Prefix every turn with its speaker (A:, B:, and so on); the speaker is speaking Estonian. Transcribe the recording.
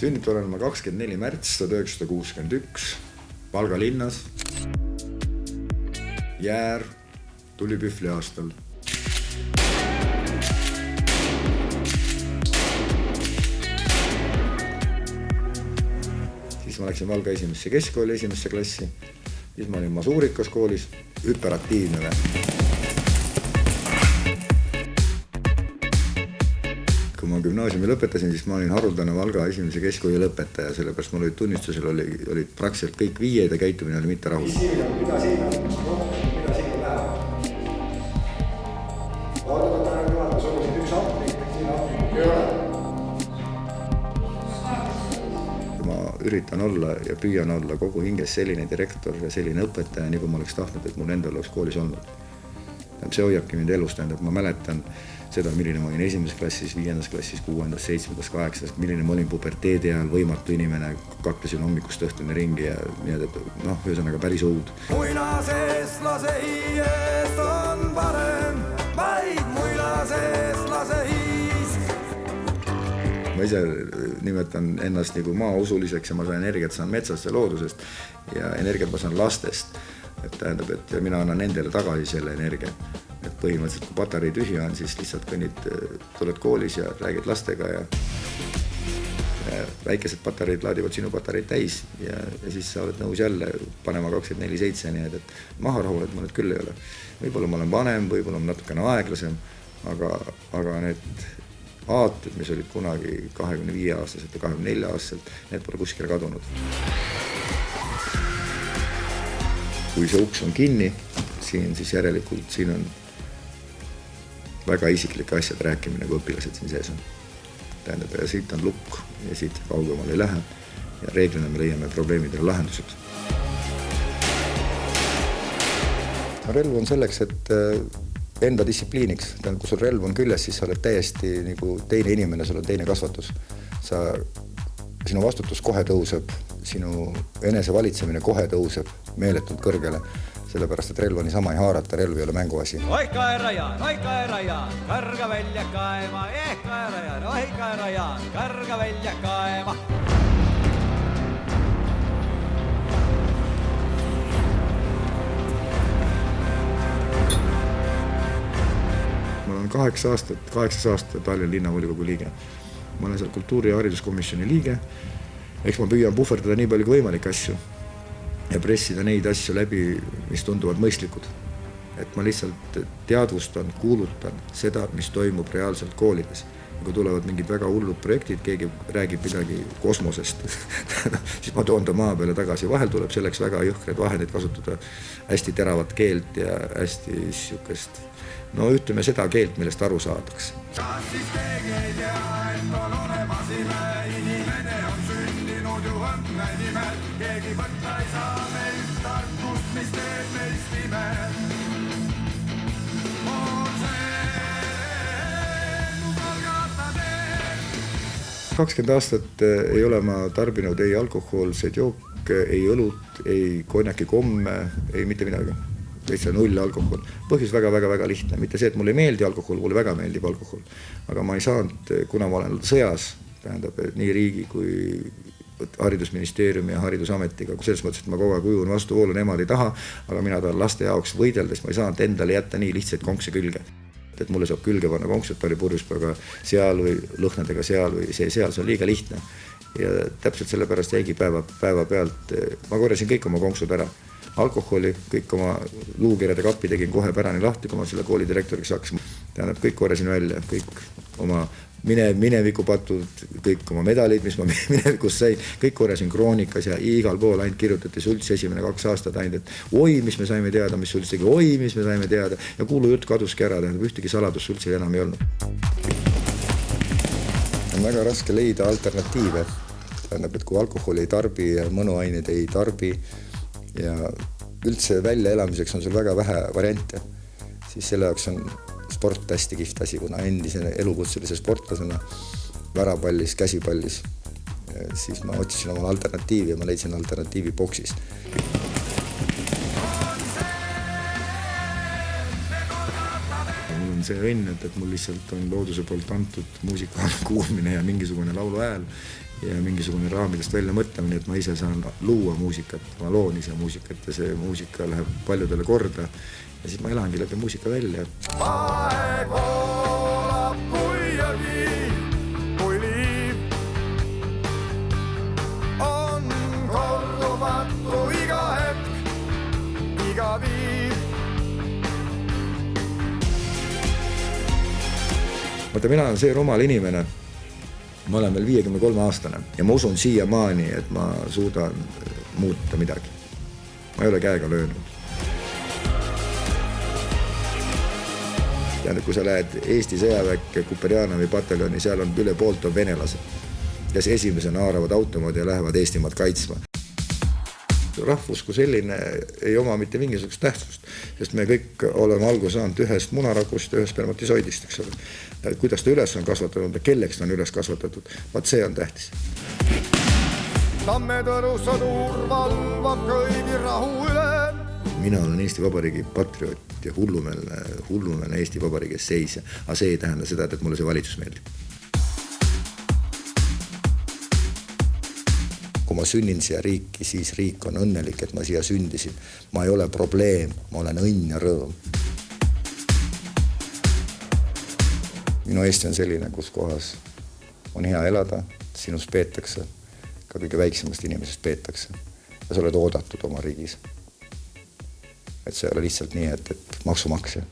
A: Sünnitud olen ma 24. märts 1961 Valga linnas. Jäär Tulipühvli aastal. Siis ma läksin Valga esimesse keskkooli, esimesse klassi. Siis ma olin Masuurikas koolis, hüperaktiivne. Kui ma gümnaasiumi lõpetasin, siis ma olin haruldane Valga esimese keskkooli lõpetaja, sellepärast mul olid tunnistusel olid praktiliselt kõik viied ja käitumine oli mitte rahul. Mida siin on? Ma üritan olla ja püüan olla kogu hinges selline direktor ja selline õpetaja, nagu ma oleks tahtnud, et mul endal oleks koolis olnud. See hoiabki mind elus, ma mäletan seda, milline ma olin esimeses klassis, 5. klassis, 6., 7., 8., milline ma olin puberteedi ajal, võimatu inimene, kaklesin hommikust õhtuni ringi ja ühesõnaga päris õud. Muinaseestlase hiiest on parem, vaid muinaseestlase hiisk. Ma ise nimetan ennast nagu maausuliseks ja ma saan energiat metsast ja loodusest ja energiat ma saan lastest. Et tähendab, et mina annan nendele tagasi selle energia. Et põhimõtteliselt, kui patarei tühi on, siis lihtsalt kõnnid, tuled koolis ja räägid lastega ja väikesed patareid laadivad sinu patareid täis ja siis sa oled nõus jälle panema 24/7, nii et maha rahunenud ma nüüd küll ei ole. Võib-olla ma olen vanem, võib-olla ma natukene aeglasem, aga need aated, mis olid kunagi 25-aastaselt ja 24-aastaselt, need pole kuskile kadunud. Kui see uks on kinni, siis järelikult siin on väga isiklike asjad rääkimine, kui õpilased siin sees on. Tähendab, ja siit on lukk ja siit kaugemal ei lähe ja reeglina me leiame probleemidele lahendused. Relv on selleks, et enda distsipliiniks. Tähendab, kui sul relv on küljes, siis sa oled täiesti nagu teine inimene, sul on teine kasvatus. Sinu vastutus kohe tõuseb, sinu enesevalitsemine kohe tõuseb meeletult kõrgele, sellepärast, et relv on niisama ei haarata, relv ei ole mänguasi. Oi kaerajaan, karga välja kaema, kaerajaan, oi kaerajaan, karga välja kaema. Ma olen 8 aastat Tallinna linnavolikogu liige. Ma olen seal kultuuri- ja hariduskomisjoni liige. Eks ma püüan puhverdada nii palju kui võimalik asju ja pressida neid asju läbi, mis tunduvad mõistlikud. Et ma lihtsalt teadvustan, kuulutan seda, mis toimub reaalselt koolides. Ja kui tulevad mingid väga hullud projektid, keegi räägib midagi kosmosest, siis ma toon ta maa peale tagasi. Vahel tuleb selleks väga jõhkred vahendid kasutada, hästi teravat keelt ja hästi sihukest, ütleme seda keelt, millest aru saadaks. Kas siis keegi ei tea, et on olemas ime, inimene on sündinud ju õnne nimel, keegi võtta ei saa meilt tarkust, mis teeb meist ime. On see, mu palgata teeb. 20 aastat ei ole ma tarbinud ei alkohoolseid jooke, ei õlut, ei konjaki komme, ei mitte midagi. Lihtsalt 0 alkohol. Põhjus väga lihtne. Mitte see, et mulle ei meeldi alkohol, mulle väga meeldib alkohol. Aga ma ei saanud, kuna ma olen sõjas, tähendab, nii riigi kui haridusministeeriumi ja haridusametiga, selles mõttes, et ma kogu aeg ujun vastu voolu, nemad ei taha, aga mina tahan laste jaoks võideldes, ma ei saanud endale jätta nii lihtsaid konkse külge. Et mulle saab külge panna konksed palipurjuspäega seal või lõhnadega seal või see on liiga lihtne. Ja täpselt sellepärast jäigi päeva pealt, ma korjasin kõik oma konksud ära. Alkoholi, kõik oma luukirjade kappi tegin kohe pärani lahti, kui ma selle kooli direktoriks hakkasin. Tähendab, kõik korjasin välja, kõik oma minevikupatud, kõik oma medalid, mis ma minevikus sain, kõik korjasin kroonikas ja igal pool ainult kirjutati Sults esimene 2 aastat ainult, et oi, mis me saime teada, mis Sults tegi, oi, mis me saime teada ja kuulujutt kaduski ära, tähendab, ühtegi saladus Sultsil enam ei olnud. On väga raske leida alternatiive, tähendab, et kui alkoholi ei tarbi ja mõnuaineid ei tarbi ja üldse väljaelamiseks on sul väga vähe variante, siis selle jaoks on sport hästi kihvt asi, kuna endise elukutselise sportlasena värapallis, käsipallis, siis ma otsisin omal alternatiivi ja ma leidsin alternatiivi boksis. on see õnn, et mul lihtsalt on looduse poolt antud muusikaal kuulmine ja mingisugune laulu hääl ja mingisugune raamidest välja mõtlemine, et ma ise saan luua muusikat, ma loon ise muusikat ja see muusika läheb paljudele korda ja siis ma elangi läbi muusika välja. Aeg voolab kui jõgi, kui liiv on kordumatu iga hetk, iga viiv. Vaata, mina olen see rumal inimene. Ma olen veel 53-aastane ja ma usun siiamaani, et ma suudan muuta midagi. Ma ei ole käega löönud. Ja kui sa lähed Eesti sõjaväkke Kuperjanovi pataljoni, seal on üle poolt on venelased, kes esimesena haaravad automoodi ja lähevad Eestimaad kaitsma. Rahvus kui selline ei oma mitte mingisugust tähtsust, sest me kõik oleme alguse saanud ühest munarakust ja ühest spermatisoidist, eks ole. Kuidas ta üles on kasvatatud ja kelleks ta on üles kasvatatud, vaat see on tähtis. Tammetõru sõdur valvab kõigi rahu üle. Mina olen Eesti Vabariigi patrioot ja hullumeelne Eesti Vabariigi seisja, aga see ei tähenda seda, et mulle see valitsus meeldib. Kui ma sünnin siia riiki, siis riik on õnnelik, et ma siia sündisin. Ma ei ole probleem, ma olen õnn ja rõõm. Minu Eesti on selline, kus kohas on hea elada, sinust peetakse, ka kõige väiksemast inimesest peetakse ja sa oled oodatud oma riigis. Et see ei ole lihtsalt nii, et maksumaksja.